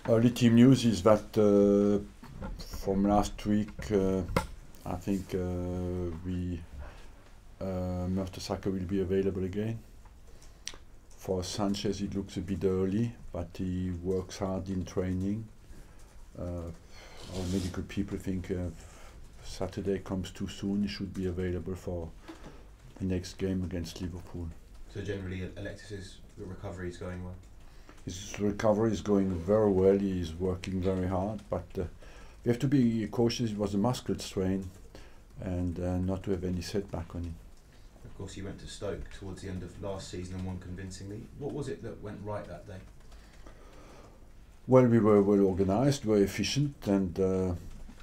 Early team news is that from last week, I think we Mertesacker will be available again. For Sanchez, it looks a bit early, but he works hard in training. Our medical people think Saturday comes too soon. He should be available for the next game against Liverpool. So generally, Alexis's recovery is going well? His recovery is going very well. He is working very hard, but we have to be cautious. It was a muscle strain, and not to have any setback on him. Of course, you went to Stoke towards the end of last season and won convincingly. What was it that went right that day? Well, we were well organised, very efficient, and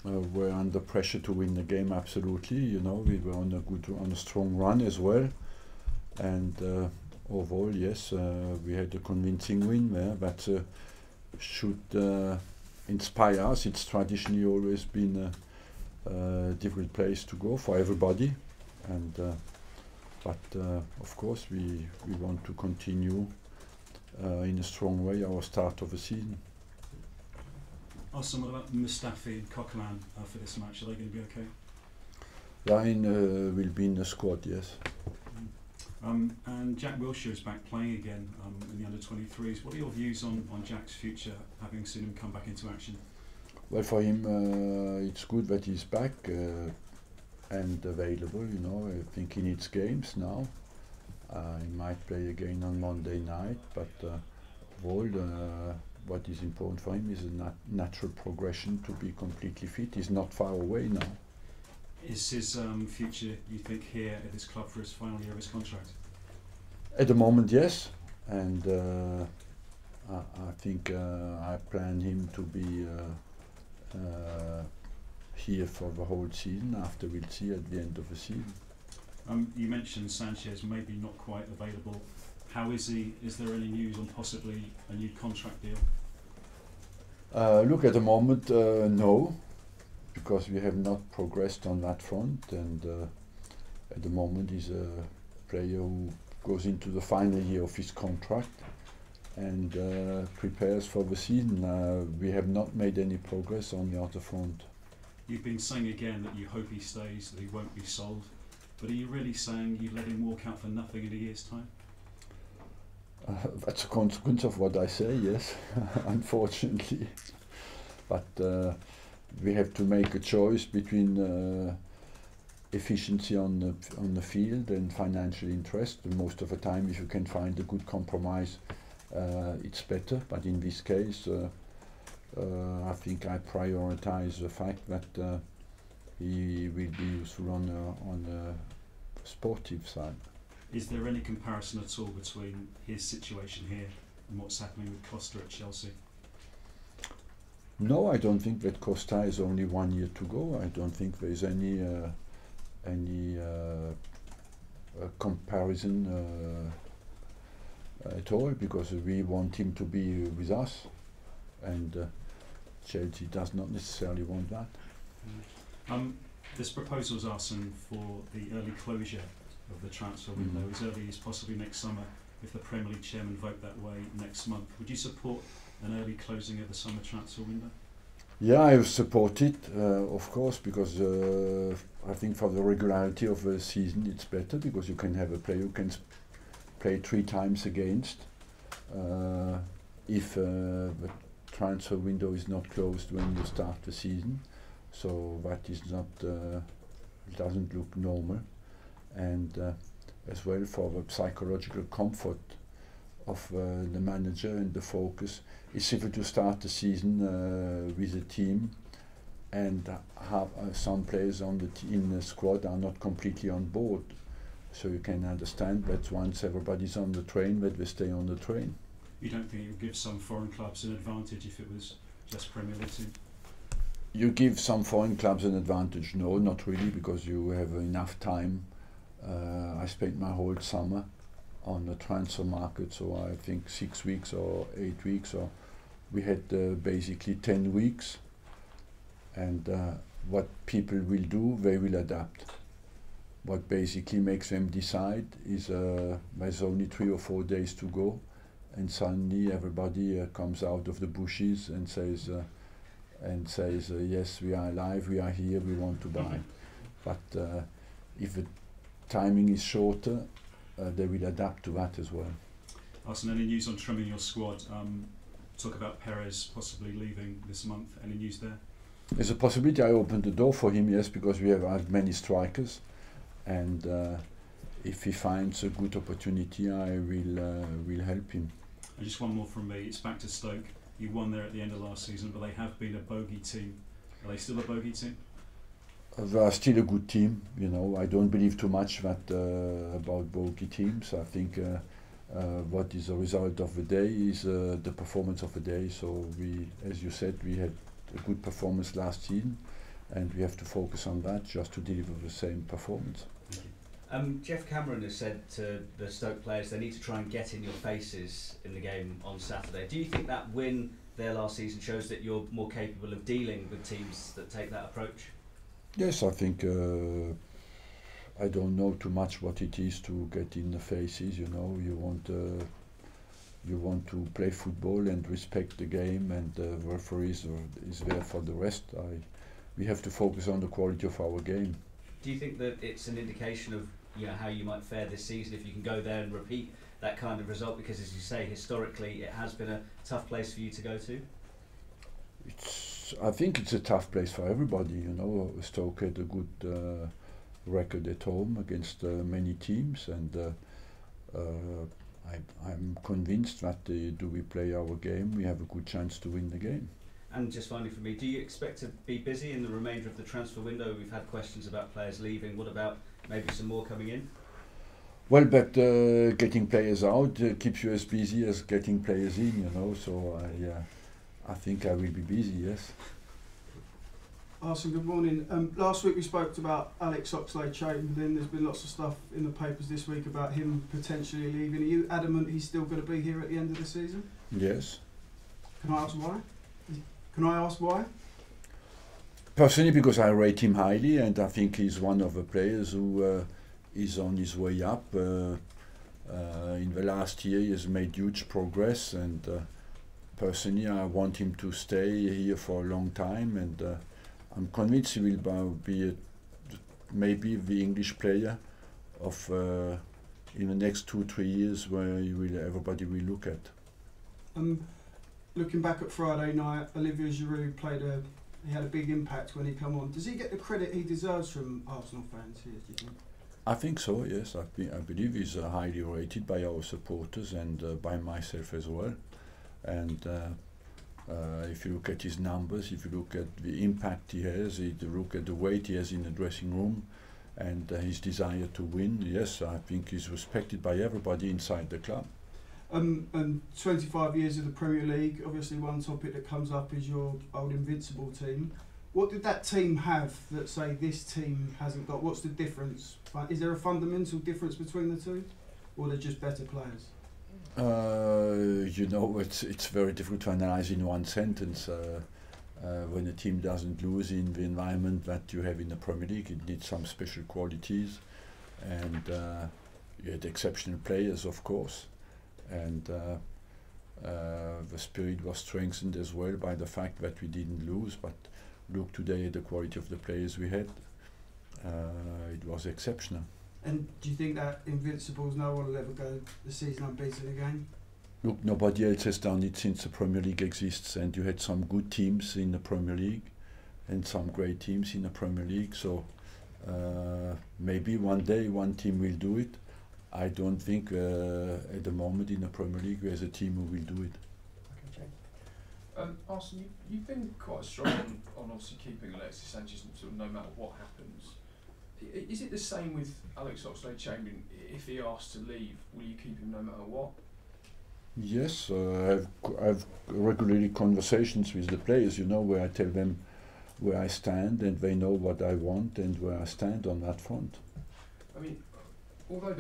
were under pressure to win the game. Absolutely, you know, we were on a strong run as well, and overall, yes, we had a convincing win there. That should inspire us. It's traditionally always been a difficult place to go for everybody, and but of course we want to continue in a strong way our start of the season. Arsene, what about Mustafi and Coquelin for this match? Are they going to be okay? Ryan will be in the squad, yes. And Jack Wilshere is back playing again in the under-23s. What are your views on Jack's future, having seen him come back into action? Well, for him, it's good that he's back and available. You know, I think he needs games now. He might play again on Monday night, but overall, what is important for him is a natural progression to be completely fit. He's not far away now. Is his future, you think, here at this club for his final year of his contract? At the moment, yes, and I think I plan him to be here for the whole season. After we'll see at the end of the season. You mentioned Sanchez maybe not quite available. How is he? Is there any news on possibly a new contract deal? Look, at the moment, no, because we have not progressed on that front, and at the moment he's a player who goes into the final year of his contract and prepares for the season. We have not made any progress on the other front. You've been saying again that you hope he stays, that he won't be sold, but are you really saying you let him walk out for nothing in a year's time? That's a consequence of what I say, yes, unfortunately. But we have to make a choice between efficiency on the field and financial interest. And most of the time, if you can find a good compromise, it's better. But in this case, I think I prioritize the fact that he will be useful on the sportive side. Is there any comparison at all between his situation here and what's happening with Costa at Chelsea? No, I don't think that Costa has only 1 year to go. I don't think there is any comparison at all, because we want him to be with us, and Chelsea does not necessarily want that. There's proposals, Arsene, for the early closure of the transfer window as early as possibly next summer, if the Premier League chairman vote that way next month. Would you support an early closing of the summer transfer window? Yeah, I support it, of course, because I think for the regularity of the season it's better, because you can have a player who can play 3 times against if the transfer window is not closed when you start the season. So that is not doesn't look normal. And as well for the psychological comfort of the manager and the focus. It's difficult to start the season with a team and have some players on in the squad are not completely on board. So you can understand that once everybody's on the train, that they stay on the train. You don't think it would give some foreign clubs an advantage if it was just Premier League team? You give some foreign clubs an advantage? No, not really, because you have enough time. I spent my whole summer on the transfer market, so I think 6 weeks or 8 weeks, or we had basically 10 weeks, and what people will do, they will adapt. What basically makes them decide is there's only 3 or 4 days to go, and suddenly everybody comes out of the bushes and says, yes, we are alive, we are here, we want to buy. But if the timing is shorter, they will adapt to that as well. Arsene, any news on trimming your squad? Talk about Perez possibly leaving this month. Any news there? There's a possibility. I opened the door for him, yes, because we have many strikers, and if he finds a good opportunity, I will help him. And just one more from me. It's back to Stoke. You won there at the end of last season, but they have been a bogey team. Are they still a bogey team? They are still a good team. You know, I don't believe too much that about bogey teams. I think what is the result of the day is the performance of the day. So we, as you said, we had a good performance last season, and we have to focus on that just to deliver the same performance. Jeff Cameron has said to the Stoke players they need to try and get in your faces in the game on Saturday. Do you think that win there last season shows that you're more capable of dealing with teams that take that approach? Yes, I think I don't know too much what it is to get in the faces. You know, you want to play football and respect the game, and the referees is there for the rest. We have to focus on the quality of our game. Do you think that it's an indication of how you might fare this season if you can go there and repeat that kind of result? Because, as you say, historically it has been a tough place for you to go to. I think it's a tough place for everybody. You know, Stoke had a good record at home against many teams, and I'm convinced that do we play our game, we have a good chance to win the game. And just finally for me, do you expect to be busy in the remainder of the transfer window? We've had questions about players leaving. What about maybe some more coming in? Well, but getting players out keeps you as busy as getting players in, you know, so I think I will be busy, yes. Arsene, good morning. Last week we spoke about Alex Oxlade-Chamberlain. There's been lots of stuff in the papers this week about him potentially leaving. Are you adamant he's still going to be here at the end of the season? Yes. Can I ask why? Personally, because I rate him highly, and I think he's one of the players who is on his way up. In the last year, he has made huge progress, and personally, I want him to stay here for a long time, and I'm convinced he will be maybe the English player of in the next 2-3 years, where everybody will look at. Looking back at Friday night, Olivier Giroud he had a big impact when he came on. Does he get the credit he deserves from Arsenal fans here, do you think? I think so, yes. I believe he's highly rated by our supporters and by myself as well. And if you look at his numbers, if you look at the impact he has, if you look at the weight he has in the dressing room, and his desire to win, yes, I think he's respected by everybody inside the club. And 25 years of the Premier League, obviously one topic that comes up is your old Invincible team. What did that team have that, say, this team hasn't got? What's the difference? Is there a fundamental difference between the two, or they're just better players? You know, it's very difficult to analyse in one sentence. When a team doesn't lose in the environment that you have in the Premier League, it needs some special qualities, and you had exceptional players, of course. And the spirit was strengthened as well by the fact that we didn't lose. But look today at the quality of the players we had. It was exceptional. And do you think that Invincibles, no one will ever go the season unbeaten again? Look, nobody else has done it since the Premier League exists, and you had some good teams in the Premier League and some great teams in the Premier League. So maybe one day one team will do it. I don't think at the moment in the Premier League there's a team who will do it. Arsene, you've been quite strong on obviously keeping Alexis Sanchez sort of no matter what happens. Is it the same with Alex Oxlade-Chamberlain? If he asks to leave, will you keep him no matter what? Yes, I've regularly conversations with the players, you know, where I tell them where I stand, and they know what I want and where I stand on that front. I mean, although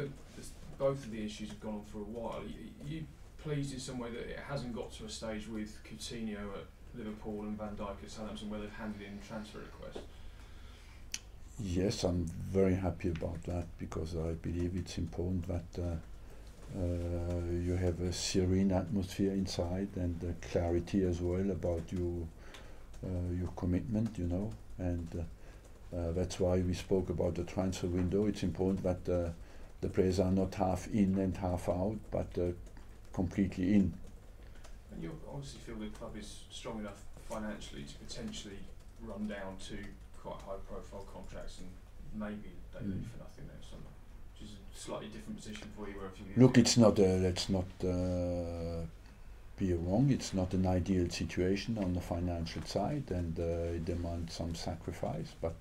both of the issues have gone on for a while, are you pleased in some way that it hasn't got to a stage with Coutinho at Liverpool and Van Dijk at Southampton where they've handed in transfer requests? Yes, I'm very happy about that, because I believe it's important that You have a serene atmosphere inside and clarity as well about your commitment, you know, and that's why we spoke about the transfer window. It's important that the players are not half in and half out, but completely in. And you obviously feel the club is strong enough financially to potentially run down to quite high-profile contracts and maybe they leave for nothing next summer, which is a slightly different position for you. Where a few years Look, ago. it's not. Let's not be wrong. It's not an ideal situation on the financial side, and it demands some sacrifice. But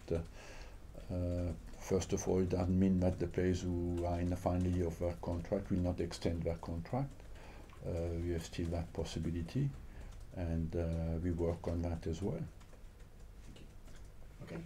first of all, it doesn't mean that the players who are in the final year of their contract will not extend their contract. We have still that possibility, and we work on that as well. Okay.